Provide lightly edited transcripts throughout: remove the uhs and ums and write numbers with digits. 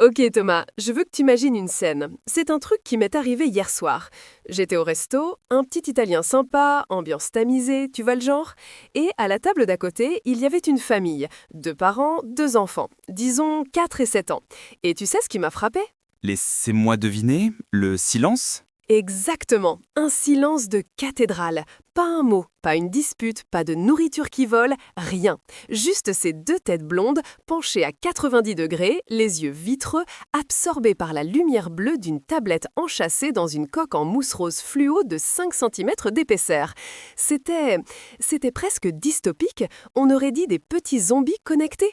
Ok Thomas, je veux que tu imagines une scène. C'est un truc qui m'est arrivé hier soir. J'étais au resto, un petit Italien sympa, ambiance tamisée, tu vois le genre. Et à la table d'à côté, il y avait une famille, deux parents, deux enfants, disons 4 et 7 ans. Et tu sais ce qui m'a frappé? Laissez-moi deviner, le silence? Exactement, un silence de cathédrale. Pas un mot, pas une dispute, pas de nourriture qui vole, rien. Juste ces deux têtes blondes, penchées à 90 degrés, les yeux vitreux, absorbés par la lumière bleue d'une tablette enchâssée dans une coque en mousse rose fluo de 5 cm d'épaisseur. C'était presque dystopique, on aurait dit des petits zombies connectés.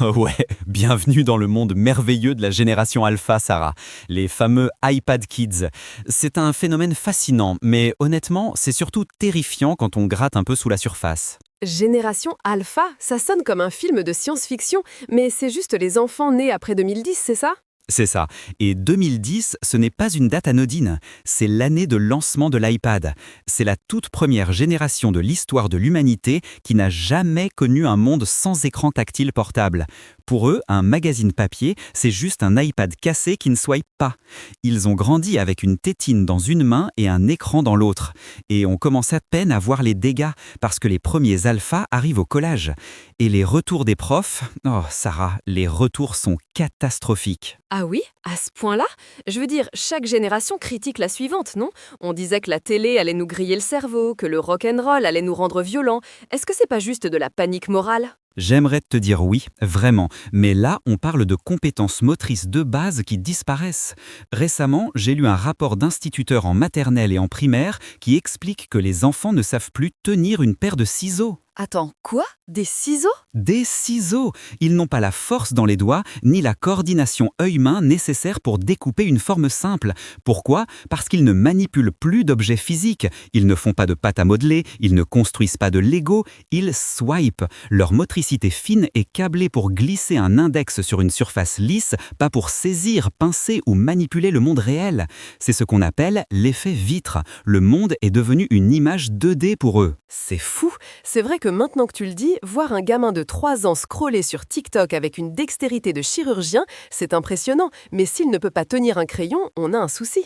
Ouais, bienvenue dans le monde merveilleux de la génération Alpha, Sarah, les fameux iPad Kids. C'est un phénomène fascinant, mais honnêtement, c'est surtout terrifiant quand on gratte un peu sous la surface. Génération Alpha, ça sonne comme un film de science-fiction, mais c'est juste les enfants nés après 2010, c'est ça? C'est ça. Et 2010, ce n'est pas une date anodine. C'est l'année de lancement de l'iPad. C'est la toute première génération de l'histoire de l'humanité qui n'a jamais connu un monde sans écran tactile portable. Pour eux, un magazine papier, c'est juste un iPad cassé qui ne swipe pas. Ils ont grandi avec une tétine dans une main et un écran dans l'autre. Et on commence à peine à voir les dégâts parce que les premiers alphas arrivent au collège. Et les retours des profs, oh Sarah, les retours sont catastrophiques. Ah oui, à ce point-là? Je veux dire, chaque génération critique la suivante, non? On disait que la télé allait nous griller le cerveau, que le rock'n'roll allait nous rendre violents. Est-ce que c'est pas juste de la panique morale? J'aimerais te dire oui, vraiment, mais là, on parle de compétences motrices de base qui disparaissent. Récemment, j'ai lu un rapport d'instituteurs en maternelle et en primaire qui explique que les enfants ne savent plus tenir une paire de ciseaux. Attends, quoi? Des ciseaux? Des ciseaux! Ils n'ont pas la force dans les doigts, ni la coordination œil-main nécessaire pour découper une forme simple. Pourquoi? Parce qu'ils ne manipulent plus d'objets physiques. Ils ne font pas de pâte à modeler, ils ne construisent pas de Lego, ils swipent. Leur motricité fine est câblée pour glisser un index sur une surface lisse, pas pour saisir, pincer ou manipuler le monde réel. C'est ce qu'on appelle l'effet vitre. Le monde est devenu une image 2D pour eux. C'est fou! C'est vrai que maintenant que tu le dis, voir un gamin de 3 ans scroller sur TikTok avec une dextérité de chirurgien, c'est impressionnant. Mais s'il ne peut pas tenir un crayon, on a un souci.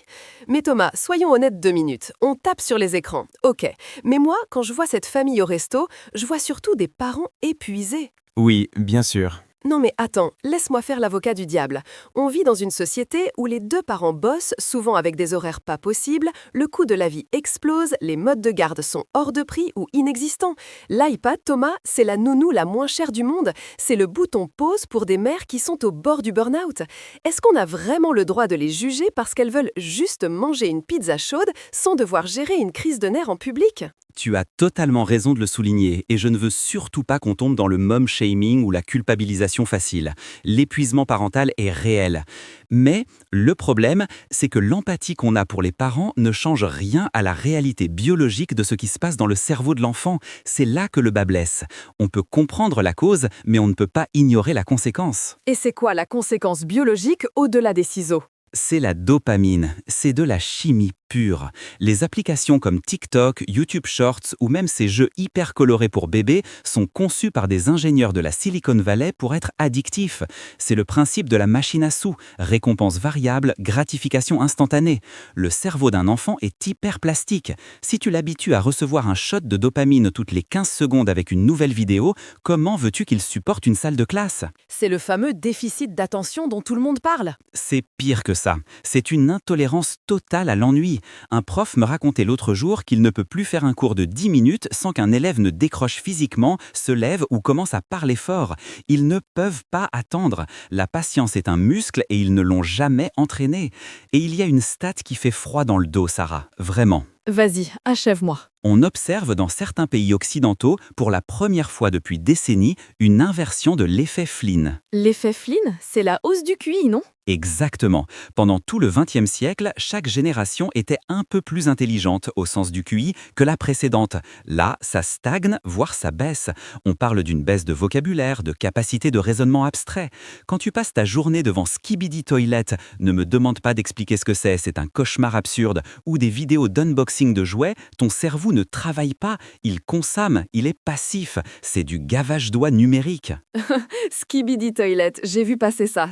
Mais Thomas, soyons honnêtes 2 minutes. On tape sur les écrans. Ok. Mais moi, quand je vois cette famille au resto, je vois surtout des parents épuisés. Oui, bien sûr. Non mais attends, laisse-moi faire l'avocat du diable. On vit dans une société où les deux parents bossent, souvent avec des horaires pas possibles, le coût de la vie explose, les modes de garde sont hors de prix ou inexistants. L'iPad, Thomas, c'est la nounou la moins chère du monde. C'est le bouton pause pour des mères qui sont au bord du burn-out. Est-ce qu'on a vraiment le droit de les juger parce qu'elles veulent juste manger une pizza chaude sans devoir gérer une crise de nerfs en public? Tu as totalement raison de le souligner, et je ne veux surtout pas qu'on tombe dans le mom shaming ou la culpabilisation facile. L'épuisement parental est réel. Mais le problème, c'est que l'empathie qu'on a pour les parents ne change rien à la réalité biologique de ce qui se passe dans le cerveau de l'enfant. C'est là que le bât blesse. On peut comprendre la cause, mais on ne peut pas ignorer la conséquence. Et c'est quoi la conséquence biologique au-delà des ciseaux? C'est la dopamine, c'est de la chimie pure. Les applications comme TikTok, YouTube Shorts ou même ces jeux hyper colorés pour bébés sont conçus par des ingénieurs de la Silicon Valley pour être addictifs. C'est le principe de la machine à sous, récompense variable, gratification instantanée. Le cerveau d'un enfant est hyper plastique. Si tu l'habitues à recevoir un shot de dopamine toutes les 15 secondes avec une nouvelle vidéo, comment veux-tu qu'il supporte une salle de classe? C'est le fameux déficit d'attention dont tout le monde parle. C'est pire que ça. C'est une intolérance totale à l'ennui. Un prof me racontait l'autre jour qu'il ne peut plus faire un cours de 10 minutes sans qu'un élève ne décroche physiquement, se lève ou commence à parler fort. Ils ne peuvent pas attendre. La patience est un muscle et ils ne l'ont jamais entraîné. Et il y a une stat qui fait froid dans le dos, Sarah. Vraiment. Vas-y, achève-moi. On observe dans certains pays occidentaux, pour la première fois depuis décennies, une inversion de l'effet Flynn. L'effet Flynn, c'est la hausse du QI, non? Exactement. Pendant tout le XXe siècle, chaque génération était un peu plus intelligente au sens du QI que la précédente. Là, ça stagne, voire ça baisse. On parle d'une baisse de vocabulaire, de capacité de raisonnement abstrait. Quand tu passes ta journée devant Skibidi Toilet, ne me demande pas d'expliquer ce que c'est un cauchemar absurde, ou des vidéos d'unboxing unboxing de jouets, ton cerveau ne travaille pas, il consomme, il est passif. C'est du gavage doigts numérique. Skibidi Toilet, j'ai vu passer ça.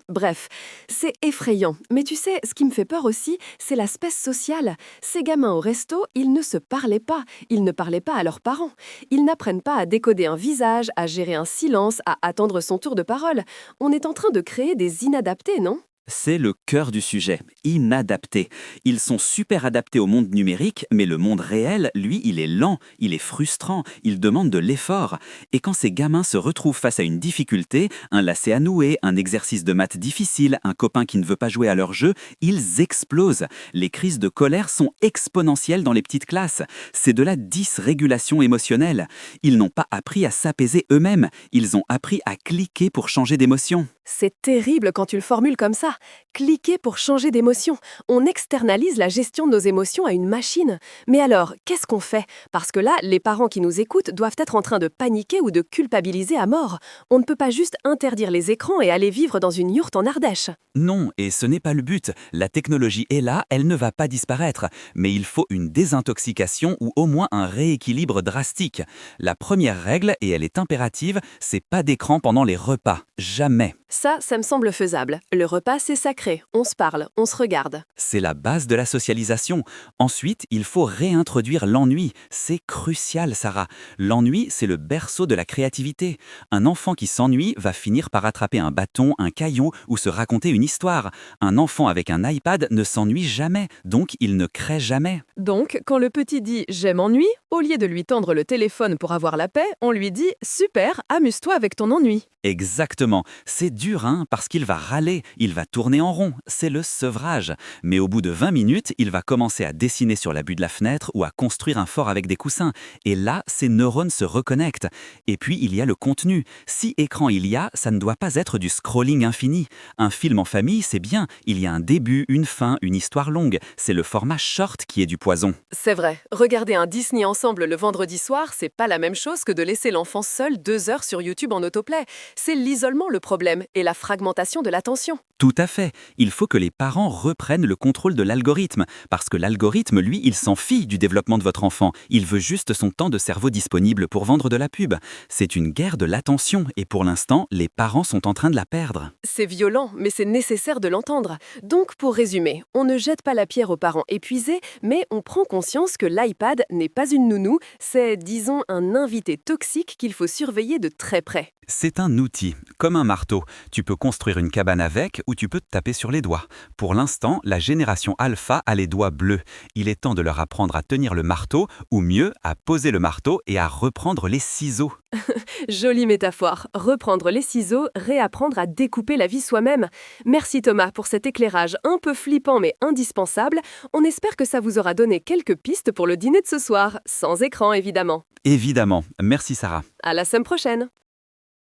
Bref, c'est effrayant. Mais tu sais, ce qui me fait peur aussi, c'est l'aspect social. Ces gamins au resto, ils ne se parlaient pas. Ils ne parlaient pas à leurs parents. Ils n'apprennent pas à décoder un visage, à gérer un silence, à attendre son tour de parole. On est en train de créer des inadaptés, non? C'est le cœur du sujet, inadaptés. Ils sont super adaptés au monde numérique, mais le monde réel, lui, il est lent, il est frustrant, il demande de l'effort. Et quand ces gamins se retrouvent face à une difficulté, un lacet à nouer, un exercice de maths difficile, un copain qui ne veut pas jouer à leur jeu, ils explosent. Les crises de colère sont exponentielles dans les petites classes. C'est de la dysrégulation émotionnelle. Ils n'ont pas appris à s'apaiser eux-mêmes, ils ont appris à cliquer pour changer d'émotion. C'est terrible quand tu le formules comme ça. Cliquer pour changer d'émotion. On externalise la gestion de nos émotions à une machine. Mais alors, qu'est-ce qu'on fait? Parce que là, les parents qui nous écoutent doivent être en train de paniquer ou de culpabiliser à mort. On ne peut pas juste interdire les écrans et aller vivre dans une yourte en Ardèche. Non, et ce n'est pas le but. La technologie est là, elle ne va pas disparaître. Mais il faut une désintoxication ou au moins un rééquilibre drastique. La première règle, et elle est impérative, c'est pas d'écran pendant les repas. Jamais. Ça me semble faisable. Le repas, c'est sacré. On se parle, on se regarde. C'est la base de la socialisation. Ensuite, il faut réintroduire l'ennui. C'est crucial, Sarah. L'ennui, c'est le berceau de la créativité. Un enfant qui s'ennuie va finir par attraper un bâton, un caillou ou se raconter une histoire. Un enfant avec un iPad ne s'ennuie jamais, donc il ne crée jamais. Donc, quand le petit dit « j'aime ennui », au lieu de lui tendre le téléphone pour avoir la paix, on lui dit « super, amuse-toi avec ton ennui ». Exactement. C'est dur, hein, parce qu'il va râler, il va tourner en rond. C'est le sevrage. Mais au bout de 20 minutes, il va commencer à dessiner sur l'abus de la fenêtre ou à construire un fort avec des coussins. Et là, ses neurones se reconnectent. Et puis, il y a le contenu. Si écran il y a, ça ne doit pas être du scrolling infini. Un film en famille, c'est bien. Il y a un début, une fin, une histoire longue. C'est le format short qui est du poison. C'est vrai, regarder un Disney ensemble le vendredi soir, c'est pas la même chose que de laisser l'enfant seul 2 heures sur YouTube en autoplay. C'est l'isolement le problème et la fragmentation de l'attention. Tout à fait. Il faut que les parents reprennent le contrôle de l'algorithme. Parce que l'algorithme, lui, il s'en fiche du développement de votre enfant. Il veut juste son temps de cerveau disponible pour vendre de la pub. C'est une guerre de l'attention et pour l'instant, les parents sont en train de la perdre. C'est violent, mais c'est nécessaire de l'entendre. Donc, pour résumer, on ne jette pas la pierre aux parents épuisés, mais on prend conscience que l'iPad n'est pas une nounou, c'est, disons, un invité toxique qu'il faut surveiller de très près. C'est un outil, comme un marteau. Tu peux construire une cabane avec ou tu peux te taper sur les doigts. Pour l'instant, la génération alpha a les doigts bleus. Il est temps de leur apprendre à tenir le marteau, ou mieux, à poser le marteau et à reprendre les ciseaux. Jolie métaphore. Reprendre les ciseaux, réapprendre à découper la vie soi-même. Merci Thomas pour cet éclairage un peu flippant mais indispensable. On espère que ça vous aura donné quelques pistes pour le dîner de ce soir, sans écran évidemment. Évidemment. Merci Sarah. À la semaine prochaine.